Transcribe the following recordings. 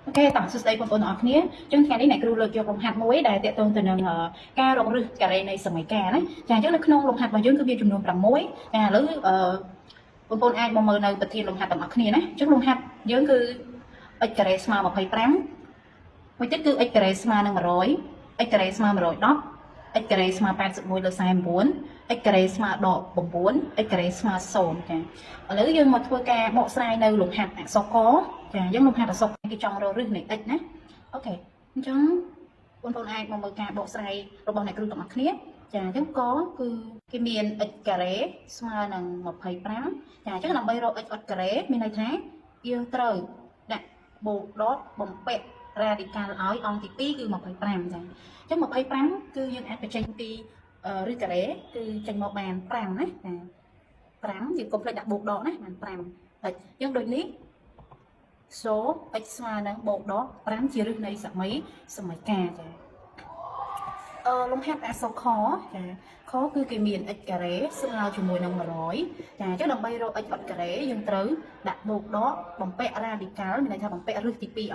ok តោះសួស្តីបងប្អូនទាំងអស់គ្នាចឹងថ្ងៃនេះអ្នកគ្រូលើកយកលំហាត់មួយដែលតកតងទៅនឹងការរករឹសការ៉េនៃសម័យកាលណាចាអញ្ចឹងនៅក្នុងលំហាត់របស់យើងគឺមានចំនួន6ចាឥឡូវបងប្អូនអាចមកមើលនៅប្រធានលំហាត់ទាំងអស់គ្នាណាអញ្ចឹងលំហាត់យើងគឺ x ការ៉េស្មើ25មួយទៀតគឺ x ការ៉េស្មើនឹង100 x ការ៉េស្មើ110 x ការ៉េស្មើ81លើ49 x ការ៉េស្មើដក9 x ការ៉េស្មើ0ចាឥឡូវយើងមកធ្វើការបកស្រាយនៅលំហាត់អក្សរកចាយើងលំហាត់អក្សរគេចង់រករឹសនៃ x ណាអូខេអញ្ចឹងបងប្អូនអាចមកមើលការបកស្រាយរបស់អ្នកគ្រូទាំងអស់គ្នាចាអញ្ចឹងកគឺគេមាន x ការ៉េស្មើនឹង25ចាអញ្ចឹងដើម្បីរក x ការ៉េមានន័យថាយើងត្រូវដាក់បូកដកបំពាក់រ៉ាឌីកាល់ឲ្យអង្គទី2គឺ25ចាអញ្ចឹង25គឺយើងអាចបញ្ចេញពីឬការ៉េគឺចេញមកបាន5ណាចា5យើងកុំភ្លេចដាក់បូកដកណាបាន5ហើយយើងដូចនេះសូ x ស្មើនឹងបូកដក5ជាឫសនៃសម័យកាលចាលំហាត់អក្សរខចាខគឺគេមាន x ការ៉េស្មើជាមួយនឹង100ចាអញ្ចឹងដើម្បីរក x ការ៉េយើងត្រូវដាក់បូកដកបំពាក់រ៉ាឌីកាល់មានន័យថាបំពាក់ឫសទី2ឲ្យ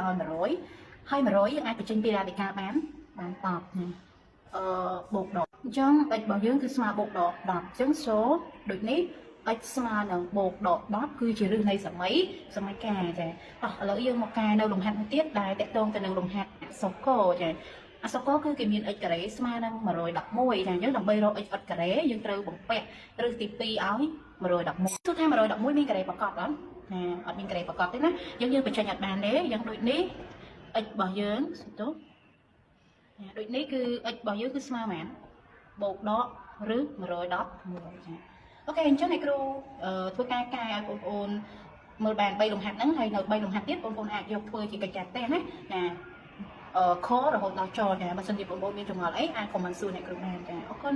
100ហើយ100យើងអាចបញ្ចេញពីរ៉ាឌីកាល់បាន10ណាបូកដកអញ្ចឹង x របស់យើងគឺស្មើបូកដក10អញ្ចឹងសូដូចនេះ x ស្មើនឹងបូកដក10គឺជាឫសនៃសម័យកាលចាឥឡូវយើងមកកែនៅលំហាត់មួយទៀតដែលតកតងទៅនឹងលំហាត់អក្សរកចាអក្សរកគឺគេមាន x ការ៉េស្មើនឹង111ចាអញ្ចឹងដើម្បីរក x ការ៉េយើងត្រូវបំពាក់ឫសទី2ឲ្យ111ទោះថា111មានការ៉េប្រកបអត់អត់មានការ៉េប្រកបទេណាយើងបញ្ចេញអត់បានទេយ៉ាងដូចនេះ x របស់យើងទោះដូចនេះគឺ x របស់យើងគឺស្មើប៉ុន្មានបូកដកឬ111ចាអូខេអញ្ចឹងអ្នកគ្រូធ្វើការកែឲ្យបងប្អូនមើលបាន3លំហាត់ហ្នឹងហើយនៅ3លំហាត់ទៀតបងប្អូនអាចយកធ្វើជាកិច្ចការផ្ទះណាខរហូតដល់ចចាបើសិនជាបងប្អូនមានចម្ងល់អីអាចខមមិនសួរអ្នកគ្រូបានចាអរគុណ